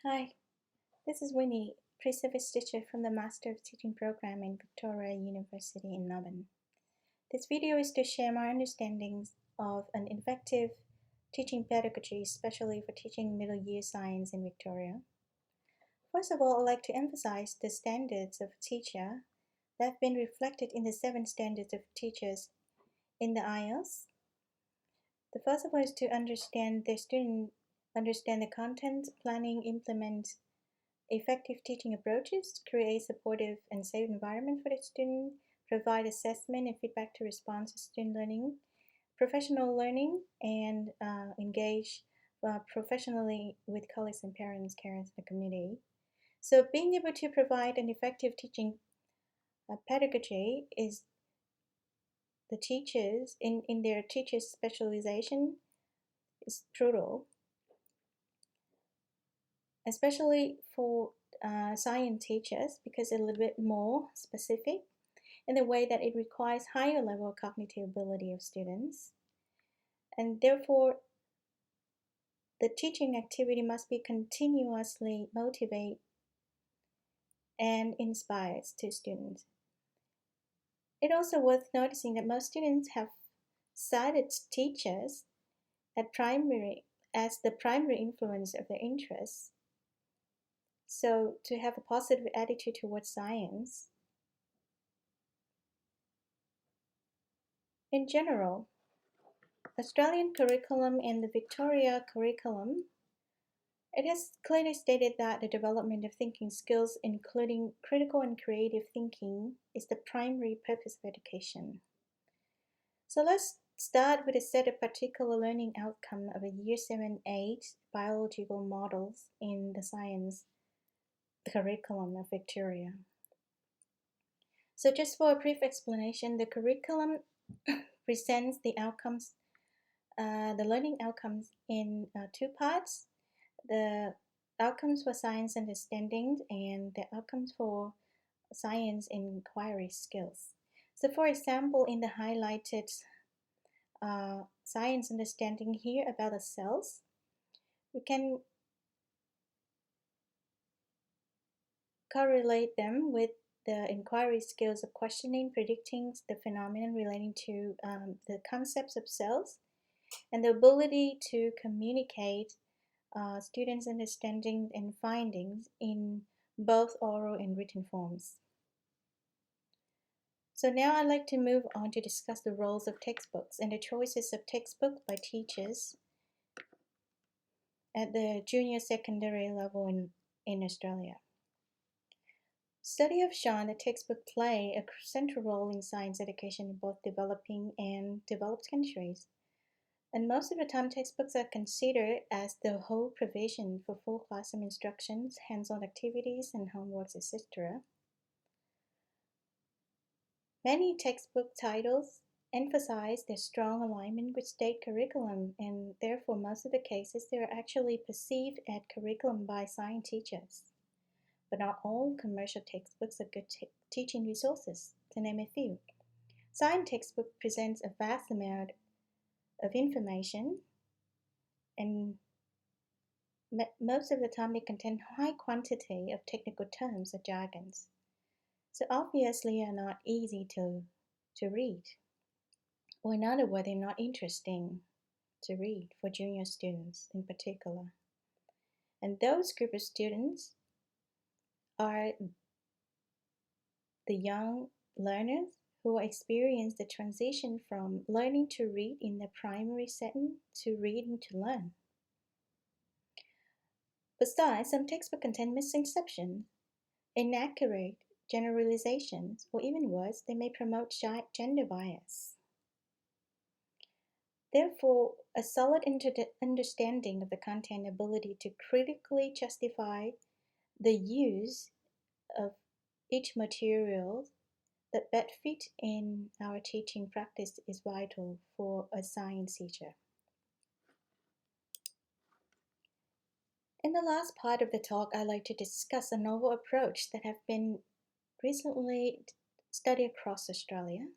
Hi, this is Winnie, pre-service teacher from the Master of Teaching program in Victoria University in Melbourne. This video is to share my understandings of an effective teaching pedagogy, especially for teaching middle year science in Victoria. First of all, I'd like to emphasize the standards of a teacher that have been reflected in the 7 standards of teachers in the IELTS. The first of all is to understand the content, planning, implement effective teaching approaches, create supportive and safe environment for the student, provide assessment and feedback to respond to student learning, professional learning, and engage professionally with colleagues and parents, carers, and the community. So being able to provide an effective teaching pedagogy is the teachers, in their teachers' specialization, is brutal, especially for science teachers, because it's a little bit more specific in the way that it requires higher level cognitive ability of students. And therefore, the teaching activity must be continuously motivate and inspires to students. It also worth noticing that most students have cited teachers as the primary influence of their interests. So to have a positive attitude towards science. In general, Australian curriculum and the Victoria curriculum, it has clearly stated that the development of thinking skills, including critical and creative thinking, is the primary purpose of education. So let's start with a set of particular learning outcome of a Year 7-8 biological models in the science curriculum of Victoria. So just for a brief explanation, the curriculum presents the outcomes, the learning outcomes in 2 parts. The outcomes for science understanding and the outcomes for science inquiry skills. So for example, in the highlighted science understanding here about the cells, we can correlate them with the inquiry skills of questioning, predicting the phenomenon relating to the concepts of cells, and the ability to communicate students' understanding and findings in both oral and written forms. So now I'd like to move on to discuss the roles of textbooks and the choices of textbooks by teachers at the junior secondary level in Australia. Studies have shown that textbooks play a central role in science education in both developing and developed countries. And most of the time, textbooks are considered as the whole provision for full classroom instructions, hands-on activities, and homeworks, etc. Many textbook titles emphasize their strong alignment with state curriculum, and therefore most of the cases they are actually perceived as curriculum by science teachers. But not all commercial textbooks are good teaching resources, to name a few. Science textbook presents a vast amount of information, and most of the time they contain high quantity of technical terms or jargons. So obviously are not easy to read, or in other words, they're not interesting to read for junior students in particular. And those group of students are the young learners who experience the transition from learning to read in the primary setting to reading to learn. Besides, some textbooks contain misconceptions, inaccurate generalizations, or even worse, they may promote gender bias. Therefore, a solid understanding of the content, ability to critically justify the use of each material that best fit in our teaching practice is vital for a science teacher. In the last part of the talk, I'd like to discuss a novel approach that have been recently studied across Australia.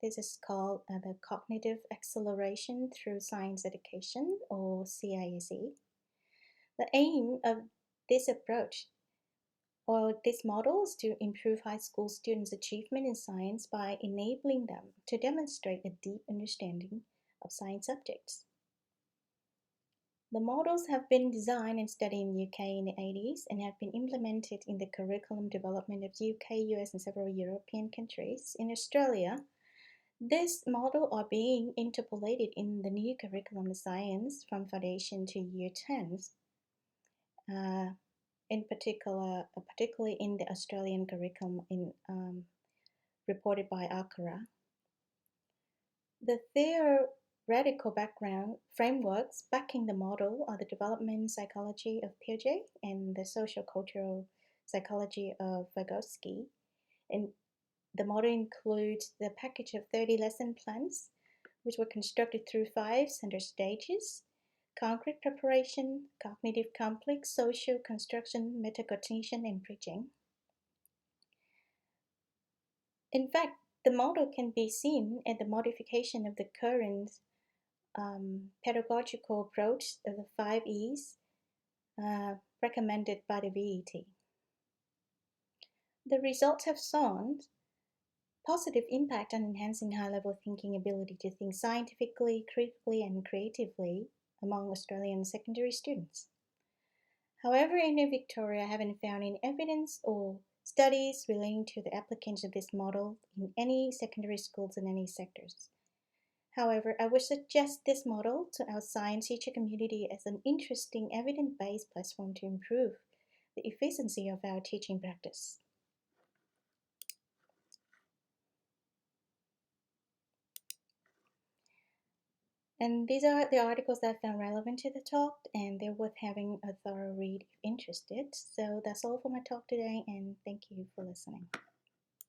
This is called the Cognitive Acceleration Through Science Education, or CISE. The aim of this approach or these models to improve high school students' achievement in science by enabling them to demonstrate a deep understanding of science subjects. The models have been designed and studied in the UK in the 80s and have been implemented in the curriculum development of UK, US, and several European countries. In Australia, this model are being interpolated in the new curriculum of science from foundation to year 10s, in particular, particularly in the Australian curriculum reported by ACRA. The theoretical background frameworks backing the model are the development psychology of Piaget and the social-cultural psychology of Vygotsky. And the model includes the package of 30 lesson plans, which were constructed through 5 center stages: concrete preparation, cognitive complex, social construction, metacognition, and bridging. In fact, the model can be seen as the modification of the current pedagogical approach of the 5 E's recommended by the VET. The results have shown positive impact on enhancing high-level thinking ability to think scientifically, critically, and creatively among Australian secondary students. However, in Victoria, I haven't found any evidence or studies relating to the application of this model in any secondary schools in any sectors. However, I would suggest this model to our science teacher community as an interesting evidence-based platform to improve the efficiency of our teaching practice. And these are the articles that I found relevant to the talk, and they're worth having a thorough read if interested. So that's all for my talk today, and thank you for listening.